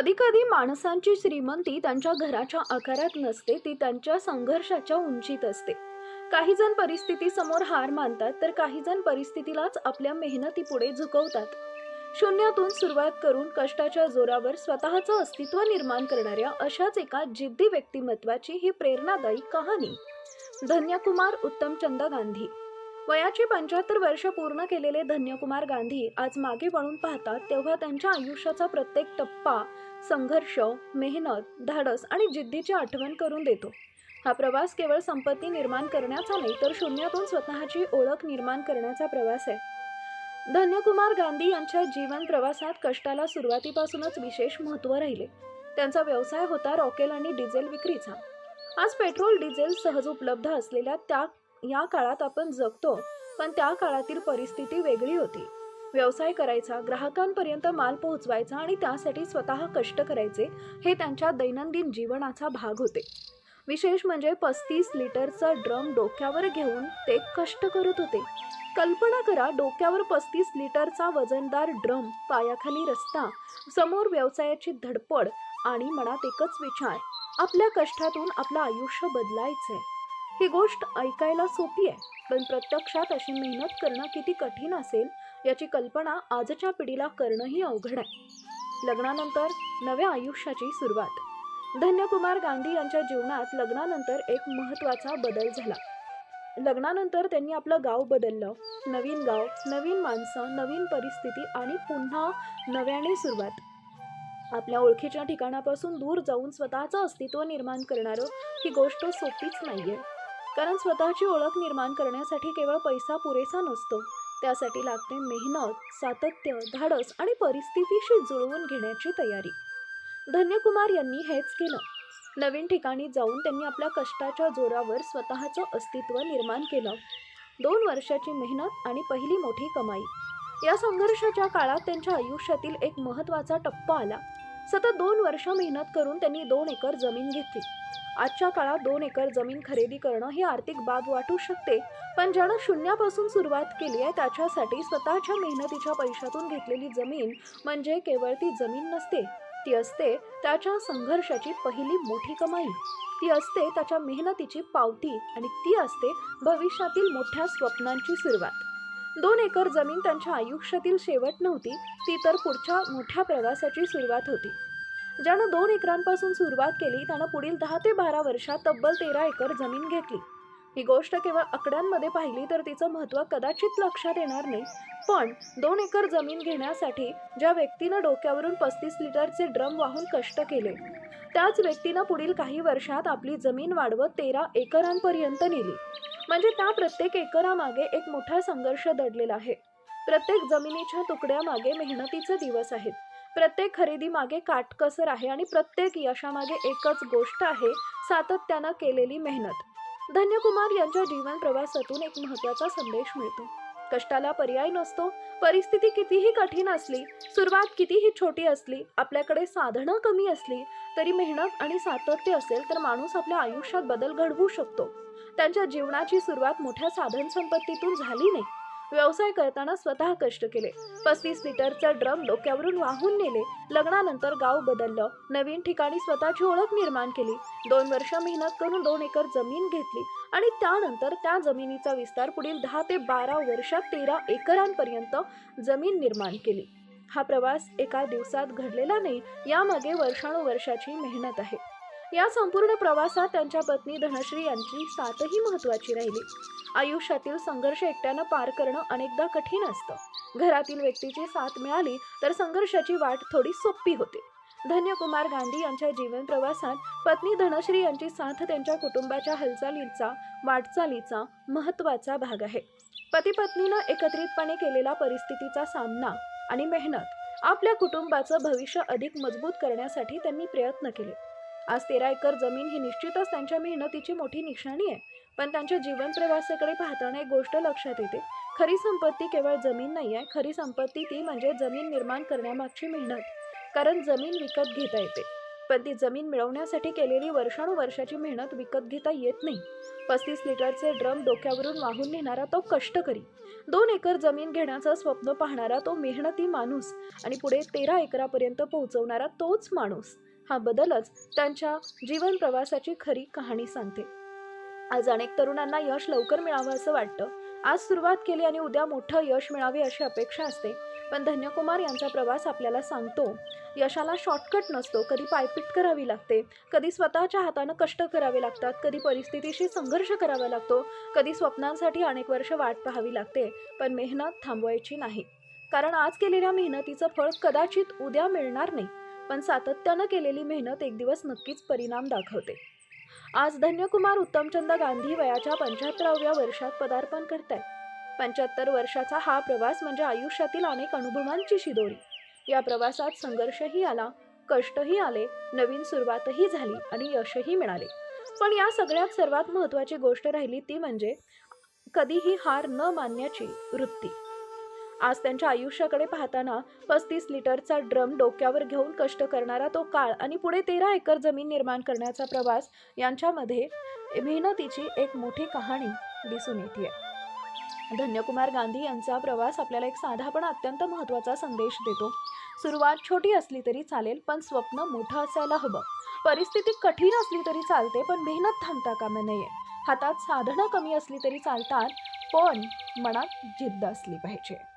कधी-कधी माणसांची श्रीमंती त्यांच्या घराच्या आकारात नसते, ती त्यांच्या संघर्षाच्या उंचीत असते. काही जण परिस्थितीसमोर हार मानतात, तर काही जण परिस्थितीलाच आपल्या मेहनतीपुढे झुकवतात. शून्यातून सुरुवात करून कष्टाच्या जोरावर स्वतःचं अस्तित्व निर्माण करणाऱ्या अशाच एका जिद्दी व्यक्तिमत्वाची ही प्रेरणादायी कहाणी. धन्यकुमार उत्तमचंद गांधी. वयाची 75 वर्ष पूर्ण केलेले धन्यकुमार गांधी आज मागे वळून पाहतात तेव्हा त्यांच्या आयुष्याचा प्रत्येक टप्पा संघर्ष, मेहनत, धाडस आणि जिद्दीची आठवण करून देतो. हा प्रवास केवळ संपत्ती निर्माण करण्याचा नाही, तर शून्यातून स्वतःची ओळख निर्माण करण्याचा प्रवास आहे. धन्यकुमार गांधी यांच्या जीवन प्रवासात कष्टाला सुरुवातीपासूनच विशेष महत्त्व राहिले. त्यांचा व्यवसाय होता रॉकेल आणि डिझेल विक्रीचा. आज पेट्रोल डिझेल सहज उपलब्ध असलेल्या या काळात आपण जगतो, पण त्या काळातील परिस्थिती वेगळी होती. व्यवसाय करायचा, ग्राहकांपर्यंत माल पोहोचवायचा आणि त्यासाठी स्वतः कष्ट करायचे हे त्यांच्या दैनंदिन जीवनाचा भाग होते. विशेष म्हणजे 35 लिटरचा ड्रम डोक्यावर घेऊन ते कष्ट करत होते. कल्पना करा, डोक्यावर 35 लिटरचा वजनदार ड्रम, पायाखाली रस्ता, समोर व्यवसायाची धडपड आणि मनात एकच विचार, आपल्या कष्टातून आपलं आयुष्य बदलायचंय. ही गोष्ट ऐकायला सोपी आहे, पण प्रत्यक्षात अशी मेहनत करणं किती कठीण असेल याची कल्पना आजच्या पिढीला करणंही अवघड आहे. लग्नानंतर नव्या आयुष्याची सुरुवात. धन्यकुमार गांधी यांच्या जीवनात लग्नानंतर एक महत्त्वाचा बदल झाला. लग्नानंतर त्यांनी आपलं गाव बदललं. नवीन गाव, नवीन माणसं, नवीन परिस्थिती आणि पुन्हा नव्याने सुरुवात. आपल्या ओळखीच्या ठिकाणापासून दूर जाऊन स्वतःचं अस्तित्व निर्माण करणारं ही गोष्ट सोपीच नाहीये. कारण स्वतःची ओळख निर्माण करण्यासाठी केवळ पैसा पुरेसा नसतो. त्यासाठी लागते मेहनत, सातत्य, धाडस आणि परिस्थितीशी जुळवून घेण्याची तयारी. धन्यकुमार यांनी हेच केलं. नवीन ठिकाणी जाऊन त्यांनी आपल्या कष्टाच्या जोरावर स्वतःचं अस्तित्व निर्माण केलं. 2 वर्षाची मेहनत आणि पहिली मोठी कमाई. या संघर्षाच्या काळात त्यांच्या आयुष्यातील एक महत्त्वाचा टप्पा आला. सतत 2 वर्ष मेहनत करून त्यांनी 2 एकर जमीन घेतली. आजच्या काळात 2 एकर जमीन खरेदी करणं ही आर्थिक बाब वाटू शकते, पण ज्यानं शून्यापासून सुरुवात केली आहे त्याच्यासाठी स्वतःच्या मेहनतीच्या पैशातून घेतलेली जमीन म्हणजे केवळ ती जमीन नसते, ती असते त्याच्या संघर्षाची पहिली मोठी कमाई. ती असते त्याच्या मेहनतीची पावती आणि ती असते भविष्यातील मोठ्या स्वप्नांची सुरुवात. 2 एकर जमीन त्यांच्या आयुष्यातील शेवट नव्हती, ती तर पुढच्या मोठ्या प्रवासाची सुरुवात होती. ज्यानं 2 एकरांपासून सुरुवात केली त्यानं पुढील 10 ते 12 वर्षात तब्बल 13 एकर जमीन घेतली. ही गोष्ट केवळ आकड्यांमध्ये पाहिली तर तिचं महत्त्व कदाचित लक्षात येणार नाही, पण 2 एकर जमीन घेण्यासाठी ज्या व्यक्तीनं डोक्यावरून 35 लिटरचे ड्रम वाहून कष्ट केले, त्याच व्यक्तीनं पुढील काही वर्षात आपली जमीन वाढवत 13 एकरांपर्यंत नेली. म्हणजे त्या प्रत्येक एकरामागे एक मोठा संघर्ष दडलेला आहे. प्रत्येक जमिनीच्या तुकड्यामागे मेहनतीचे दिवस आहेत. प्रत्येक खरेदीमागे काटकसर आहे आणि प्रत्येक यशामागे एकच गोष्ट आहे, सातत्यानं केलेली मेहनत. धन्यकुमार यांच्या जीवन प्रवासातून एक महत्त्वाचा संदेश मिळतो. कष्टाला पर्याय नसतो. परिस्थिती कितीही कठीण असली, सुरुवात कितीही छोटी असली, आपल्याकडे साधनं कमी असली, तरी मेहनत आणि सातत्य असेल तर माणूस आपल्या आयुष्यात बदल घडवू शकतो. त्यांच्या जीवनाची सुरुवात मोठ्या साधन संपत्तीतून झाली नाही. व्यवसाय करताना स्वतः कष्ट केले. 35 लिटरचा ड्रम डोक्यावरून वाहून नेले. लग्नानंतर गाव बदललं. नवीन ठिकाणी स्वतःची ओळख निर्माण केली. 2 वर्ष मेहनत करून 2 एकर जमीन घेतली आणि त्यानंतर त्या जमिनीचा विस्तार पुढील 10 ते 12 वर्षात 13 एकरांपर्यंत जमीन निर्माण केली. हा प्रवास एका दिवसात घडलेला नाही, यामागे वर्षानुवर्षाची मेहनत आहे. या संपूर्ण प्रवासात त्यांच्या पत्नी धनश्री यांची साथही महत्त्वाची राहिली. आयुष्यातील संघर्ष एकट्यानं पार करणं अनेकदा कठीण असतं. घरातील व्यक्तीची साथ मिळाली तर संघर्षाची वाट थोडी सोपी होते. धन्यकुमार गांधी यांच्या जीवन प्रवासात पत्नी धनश्री यांची साथ त्यांच्या कुटुंबाच्या वाटचालीचा महत्त्वाचा भाग आहे. पती पत्नीनं एकत्रितपणे केलेला परिस्थितीचा सामना आणि मेहनत आपल्या कुटुंबाचं भविष्य अधिक मजबूत करण्यासाठी त्यांनी प्रयत्न केले. आज 13 एकर जमीन ही निश्चितच त्यांच्या मेहनतीची मोठी निशाणी आहे, पण त्यांच्या जीवन प्रवासाकडे पाहताना एक गोष्ट लक्षात येते. खरी संपत्ती केवळ जमीन नाही आहे, खरी संपत्ती ती म्हणजे जमीन निर्माण करण्यामागची मेहनत. कारण जमीन विकत घेता येते, पण ती जमीन मिळवण्यासाठी केलेली वर्षानुवर्षाची मेहनत विकत घेता येत नाही. 35 लिटरचे ड्रम डोक्यावरून वाहून नेणारा तो कष्टकरी, 2 एकर जमीन घेण्याचं स्वप्न पाहणारा तो मेहनती माणूस आणि पुढे 13 एकरापर्यंत पोहोचवणारा तोच माणूस, हा बदलच त्यांच्या जीवन प्रवासाची खरी कहाणी सांगते. आज अनेक तरुणांना यश लवकर मिळावं असं वाटतं. आज सुरुवात केली आणि उद्या मोठं यश मिळावे अशी अपेक्षा असते. पण धन्यकुमार यांचा प्रवास आपल्याला सांगतो, यशाला शॉर्टकट नसतो. कधी पायपीट करावी लागते, कधी स्वतःच्या हातानं कष्ट करावे लागतात, कधी परिस्थितीशी संघर्ष करावा लागतो, कधी स्वप्नांसाठी अनेक वर्ष वाट पाहावी लागते. पण मेहनत थांबवायची नाही. कारण आज केलेल्या मेहनतीचं फळ कदाचित उद्या मिळणार नाही, पण सातत्यानं केलेली मेहनत एक दिवस नक्कीच परिणाम दाखवते. आज धन्यकुमार उत्तमचंद गांधी वयाच्या 75व्या वर्षात पदार्पण करतायत. 75 वर्षाचा हा प्रवास म्हणजे आयुष्यातील अनेक अनुभवांची शिदोरी. या प्रवासात संघर्षही आला, कष्टही आले, नवीन सुरुवातही झाली आणि यशही मिळाले. पण या सगळ्यात सर्वात महत्त्वाची गोष्ट राहिली ती म्हणजे कधीही हार न मानण्याची वृत्ती. आज त्यांच्या आयुष्याकडे पाहताना 35 लिटरचा ड्रम डोक्यावर घेऊन कष्ट करणारा तो काळ आणि पुढे 13 एकर जमीन निर्माण करण्याचा प्रवास यांच्यामध्ये मेहनतीची एक मोठी कहाणी दिसून येते. धन्यकुमार गांधी यांचा प्रवास आपल्याला एक साधा पण अत्यंत महत्त्वाचा संदेश देतो. सुरुवात छोटी असली तरी चालेल, पण स्वप्न मोठं असायला हवं. परिस्थिती कठीण असली तरी चालते, पण मेहनत थांबता कामा नये. हातात साधनं कमी असली तरी चालतात, पण मनात जिद्द असली पाहिजे.